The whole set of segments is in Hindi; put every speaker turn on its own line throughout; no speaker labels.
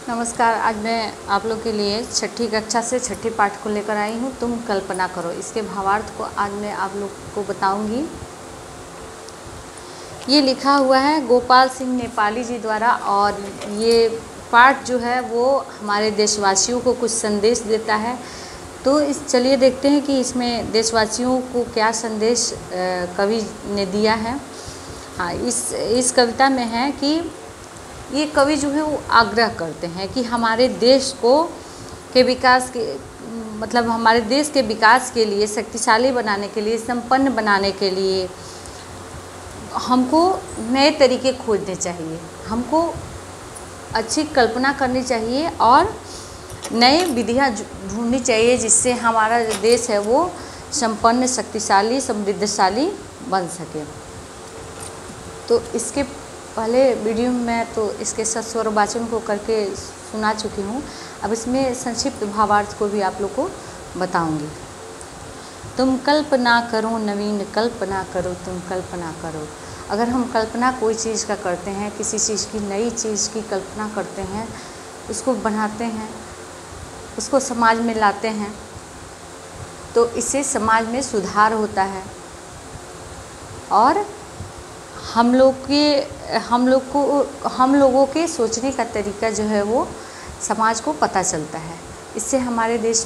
नमस्कार। आज मैं आप लोग के लिए छठी कक्षा से छठी पाठ को लेकर आई हूँ। तुम कल्पना करो। इसके भावार्थ को आज मैं आप लोग को बताऊंगी। ये लिखा हुआ है गोपाल सिंह नेपाली जी द्वारा, और ये पाठ जो है वो हमारे देशवासियों को कुछ संदेश देता है। तो चलिए देखते हैं कि इसमें देशवासियों को क्या संदेश कवि ने दिया है। हाँ, इस कविता में है कि ये कवि जो है वो आग्रह करते हैं कि हमारे देश के विकास के मतलब हमारे देश के विकास के लिए, शक्तिशाली बनाने के लिए, संपन्न बनाने के लिए हमको नए तरीके खोजने चाहिए, हमको अच्छी कल्पना करनी चाहिए और नए विधियाँ ढूंढनी चाहिए जिससे हमारा जो देश है वो संपन्न, शक्तिशाली, समृद्धशाली बन सके। तो इसके पहले वीडियो में मैं तो इसके सस्वर वाचन को करके सुना चुकी हूँ। अब इसमें संक्षिप्त भावार्थ को भी आप लोग को बताऊंगी। तुम कल्पना करो नवीन, कल्पना करो, तुम कल्पना करो। अगर हम कल्पना कोई चीज़ का करते हैं, किसी चीज़ की, नई चीज़ की कल्पना करते हैं, उसको बनाते हैं, उसको समाज में लाते हैं, तो इससे समाज में सुधार होता है और हम लोगों के सोचने का तरीका जो है वो समाज को पता चलता है। इससे हमारे देश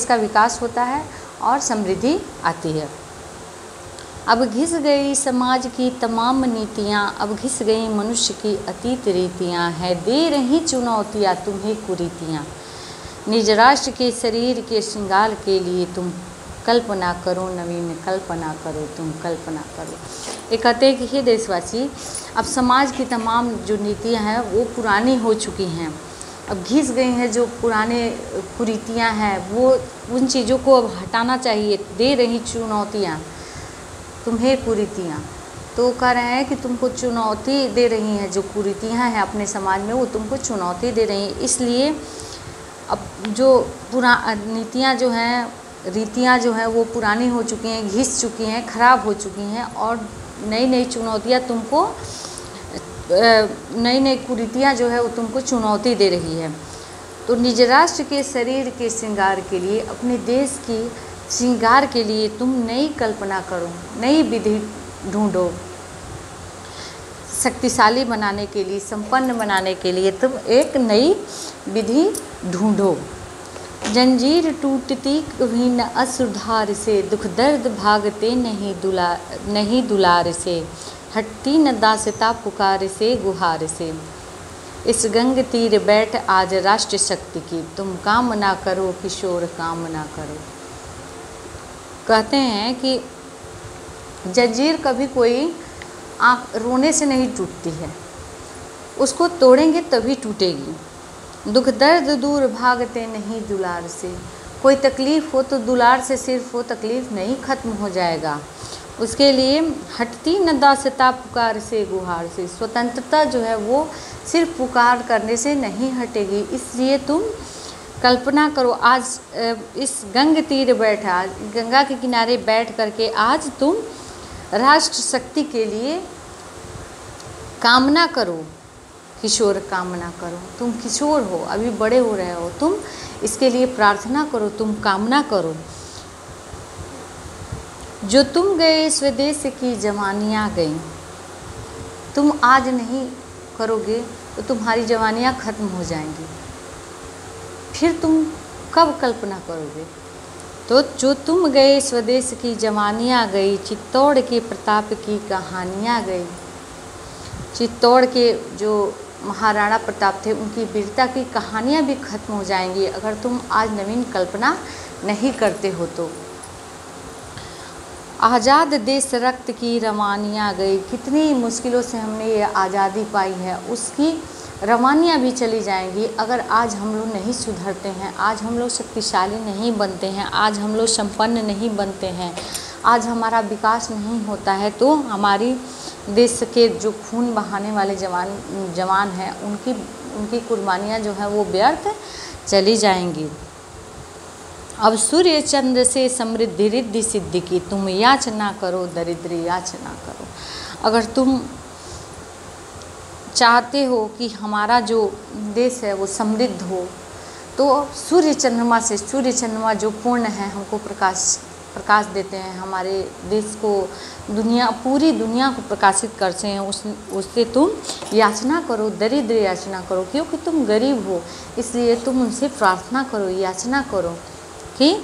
का विकास होता है और समृद्धि आती है। अब घिस गई समाज की तमाम नीतियाँ, अब घिस गई मनुष्य की अतीत रीतियाँ, है दे रही चुनौतियाँ तुम्हें कुरीतियाँ। निज राष्ट्र के शरीर के श्रृंगार के लिए तुम कल्पना करो नवीन, कल्पना करो, तुम कल्पना करो। ये कहते हैं कि हे देशवासी, अब समाज की तमाम जो नीतियाँ हैं वो पुरानी हो चुकी हैं, अब घिस गई हैं। जो पुराने कुरीतियाँ हैं वो उन चीज़ों को अब हटाना चाहिए। दे रही चुनौतियाँ तुम्हें कुरीतियाँ, तो कह रहे हैं कि तुमको चुनौती दे रही हैं। जो कुरीतियाँ हैं अपने समाज में वो तुमको चुनौती दे रही हैं। इसलिए अब जो नीतियाँ जो हैं, रीतियाँ जो हैं वो पुरानी हो चुकी हैं, घिस चुकी हैं, खराब हो चुकी हैं और नई नई चुनौतियाँ तुमको, नई नई कुरीतियाँ जो है वो तुमको चुनौती दे रही है। तो निज राष्ट्र के शरीर के श्रृंगार के लिए, अपने देश की श्रृंगार के लिए तुम नई कल्पना करो, नई विधि ढूंढो। शक्तिशाली बनाने के लिए, संपन्न बनाने के लिए तुम एक नई विधि ढूंढो। जंजीर टूटती कभी न असुधार से, दुख दर्द भागते नहीं दुलार से, हटती न दासता पुकार से गुहार से। इस गंग तीर बैठ आज राष्ट्र शक्ति की, तुम काम ना करो किशोर, काम ना करो। कहते हैं कि जंजीर कभी कोई आँख रोने से नहीं टूटती है, उसको तोड़ेंगे तभी टूटेगी। दुख दर्द दूर भागते नहीं दुलार से, कोई तकलीफ़ हो तो दुलार से सिर्फ वो तकलीफ़ नहीं ख़त्म हो जाएगा। उसके लिए हटती न दासता पुकार से गुहार से, स्वतंत्रता जो है वो सिर्फ पुकार करने से नहीं हटेगी। इसलिए तुम कल्पना करो। आज इस गंग तीर बैठा, गंगा के किनारे बैठ करके आज तुम राष्ट्र शक्ति के लिए कामना करो। किशोर कामना करो, तुम किशोर हो, अभी बड़े हो रहे हो, तुम इसके लिए प्रार्थना करो, तुम कामना करो। जो तुम गए स्वदेश की जवानियाँ गई, तुम आज नहीं करोगे तो तुम्हारी जवानियाँ ख़त्म हो जाएंगी, फिर तुम कब कल्पना करोगे। तो जो तुम गए स्वदेश की जवानियाँ गई, चित्तौड़ के प्रताप की कहानियाँ गई। चित्तौड़ के जो महाराणा प्रताप थे उनकी वीरता की कहानियाँ भी ख़त्म हो जाएंगी अगर तुम आज नवीन कल्पना नहीं करते हो तो। आज़ाद देश रक्त की रवानियाँ गई, कितनी मुश्किलों से हमने ये आज़ादी पाई है, उसकी रवानियाँ भी चली जाएंगी अगर आज हम लोग नहीं सुधरते हैं, आज हम लोग शक्तिशाली नहीं बनते हैं, आज हम लोग संपन्न नहीं बनते हैं, आज हमारा विकास नहीं होता है, तो हमारी देश के जो खून बहाने वाले जवान हैं उनकी कुर्बानियाँ जो है वो व्यर्थ चली जाएंगी। अब सूर्य चंद्र से समृद्धि रिद्धि सिद्धि की, तुम याचना करो दरिद्र याचना करो। अगर तुम चाहते हो कि हमारा जो देश है वो समृद्ध हो, तो सूर्य चंद्रमा जो पूर्ण है, हमको प्रकाश देते हैं, हमारे देश को पूरी दुनिया को प्रकाशित करते हैं, उससे तुम याचना करो, दरिद्र याचना करो, क्योंकि तुम गरीब हो, इसलिए तुम उनसे प्रार्थना करो, याचना करो कि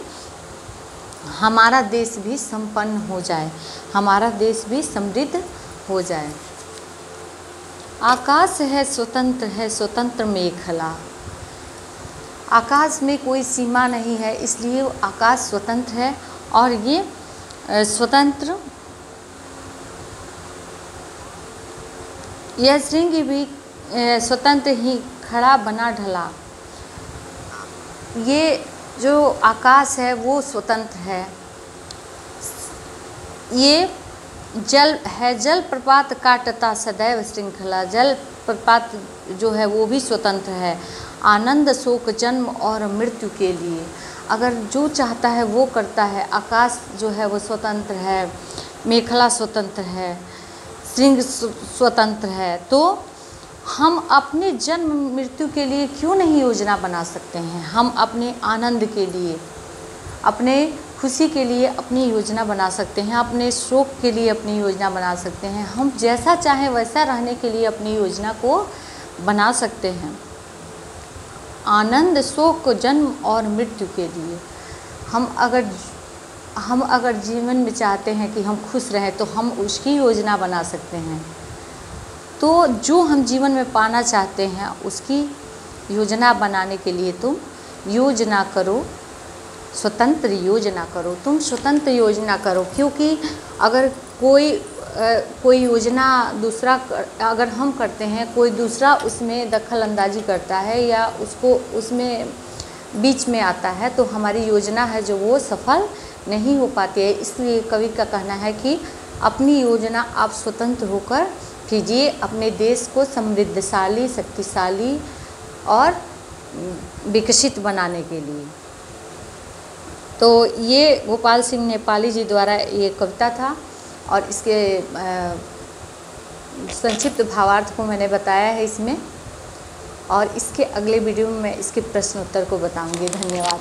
हमारा देश भी संपन्न हो जाए, हमारा देश भी समृद्ध हो जाए। आकाश है स्वतंत्र मेखला। आकाश में कोई सीमा नहीं है, इसलिए आकाश स्वतंत्र है और ये स्वतंत्र, यह श्रृंग भी स्वतंत्र ही खड़ा बना ढला। ये जो आकाश है वो स्वतंत्र है, ये जल है, जल प्रपात काटता सदैव श्रृंखला। जल प्रपात जो है वो भी स्वतंत्र है, आनंद शोक जन्म और मृत्यु के लिए। अगर जो चाहता है वो करता है। आकाश जो है वो स्वतंत्र है, मेखला स्वतंत्र है, श्रृंग स्वतंत्र है, तो हम अपने जन्म मृत्यु के लिए क्यों नहीं योजना बना सकते हैं? हम अपने आनंद के लिए, अपने खुशी के लिए अपनी योजना बना सकते हैं, अपने शोक के लिए अपनी योजना बना सकते हैं, हम जैसा चाहें वैसा रहने के लिए अपनी योजना को बना सकते हैं। आनंद शोक जन्म और मृत्यु के लिए हम अगर जीवन में चाहते हैं कि हम खुश रहें तो हम उसकी योजना बना सकते हैं। तो जो हम जीवन में पाना चाहते हैं उसकी योजना बनाने के लिए तुम योजना करो, स्वतंत्र योजना करो, तुम स्वतंत्र योजना करो। क्योंकि अगर कोई योजना दूसरा अगर हम करते हैं, कोई दूसरा उसमें दखल अंदाजी करता है या उसको उसमें बीच में आता है, तो हमारी योजना है जो वो सफल नहीं हो पाती है। इसलिए कवि का कहना है कि अपनी योजना आप स्वतंत्र होकर कीजिए, अपने देश को समृद्धशाली, शक्तिशाली और विकसित बनाने के लिए। तो ये गोपाल सिंह नेपाली जी द्वारा ये कविता था और इसके संक्षिप्त भावार्थ को मैंने बताया है इसमें, और इसके अगले वीडियो में मैं इसके प्रश्न उत्तर को बताऊंगी। धन्यवाद।